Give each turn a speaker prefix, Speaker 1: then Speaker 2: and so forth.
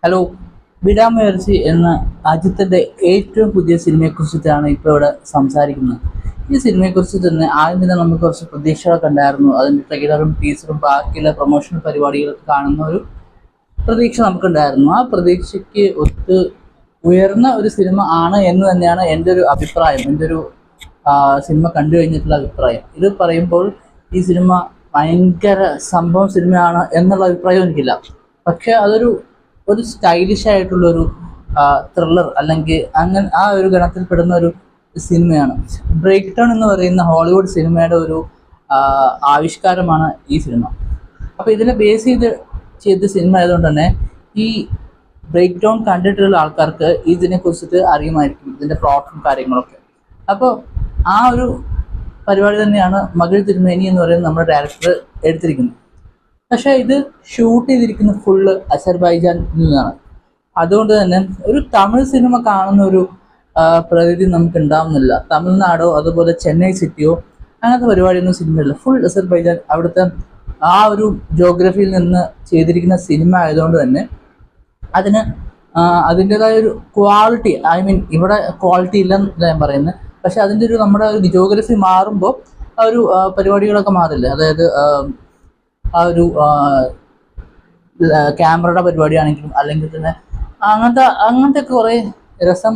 Speaker 1: Hello. Vidaamuyarchi എന്ന അജിത്തിൻ്റെ ഏറ്റവും പുതിയ സിനിമയെക്കുറിച്ചിട്ടാണ് ഇപ്പോൾ ഇവിടെ സംസാരിക്കുന്നത്. ഈ സിനിമയെക്കുറിച്ച് തന്നെ ആദ്യം തന്നെ നമുക്ക് കുറച്ച് പ്രതീക്ഷകളൊക്കെ ഉണ്ടായിരുന്നു. അതിൻ്റെ ട്രെയിലറും ടീസറും ബാക്കിയുള്ള പ്രൊമോഷണൽ പരിപാടികൾ കാണുന്ന ഒരു പ്രതീക്ഷ നമുക്കുണ്ടായിരുന്നു. ആ പ്രതീക്ഷയ്ക്ക് ഒത്ത് ഉയർന്ന ഒരു സിനിമ ആണ് എന്ന് തന്നെയാണ് എൻ്റെ ഒരു അഭിപ്രായം, എൻ്റെ ഒരു സിനിമ കണ്ടു കഴിഞ്ഞിട്ടുള്ള അഭിപ്രായം. ഇത് പറയുമ്പോൾ ഈ സിനിമ ഭയങ്കര സംഭവം സിനിമയാണ് എന്നുള്ള അഭിപ്രായം എനിക്കില്ല. പക്ഷെ ഒരു സ്റ്റൈലിഷ് ആയിട്ടുള്ളൊരു ത്രില്ലർ അല്ലെങ്കിൽ അങ്ങനെ ആ ഒരു ഗണത്തിൽപ്പെടുന്ന ഒരു സിനിമയാണ്. ബ്രേക്ക് ഡൗൺ എന്ന് പറയുന്ന ഹോളിവുഡ് സിനിമയുടെ ഒരു ആവിഷ്കാരമാണ് ഈ സിനിമ. അപ്പോൾ ഇതിനെ ബേസ് ചെയ്ത സിനിമ ആയതുകൊണ്ട് തന്നെ ഈ ബ്രേക്ക് ഡൗൺ കണ്ടിട്ടുള്ള ആൾക്കാർക്ക് ഇതിനെക്കുറിച്ചിട്ട് അറിയുമായിരിക്കും, ഇതിൻ്റെ പ്ലോട്ടും കാര്യങ്ങളൊക്കെ. അപ്പോൾ ആ ഒരു പരിപാടി തന്നെയാണ് മകൾ തിരുമേനി എന്ന് പറയുന്ന നമ്മുടെ ഡയറക്ടർ എടുത്തിരിക്കുന്നത്. പക്ഷേ ഇത് ഷൂട്ട് ചെയ്തിരിക്കുന്നത് ഫുള്ള് അസർബൈജാനിൽ നിന്നാണ്. അതുകൊണ്ട് തന്നെ ഒരു തമിഴ് സിനിമ കാണുന്ന ഒരു പ്രതീതി നമുക്ക് ഉണ്ടാവുന്നില്ല. തമിഴ്നാടോ അതുപോലെ ചെന്നൈ സിറ്റിയോ അങ്ങനത്തെ പരിപാടിയൊന്നും സിനിമയില്ല. ഫുൾ അസർബൈജാൻ, അവിടുത്തെ ആ ഒരു ജോഗ്രഫിയിൽ നിന്ന് ചെയ്തിരിക്കുന്ന സിനിമ ആയതുകൊണ്ട് തന്നെ അതിന് അതിൻ്റെതായ ഒരു ക്വാളിറ്റി, ഇവിടെ ക്വാളിറ്റി ഇല്ലെന്ന് ഞാൻ പറയുന്നത്. പക്ഷെ അതിൻ്റെ നമ്മുടെ ഒരു ജോഗ്രഫി മാറുമ്പോൾ ആ ഒരു പരിപാടികളൊക്കെ മാറില്ല. അതായത് ആ ഒരു ക്യാമറയുടെ പരിപാടിയാണെങ്കിലും അല്ലെങ്കിൽ തന്നെ അങ്ങനത്തെ കുറേ രസം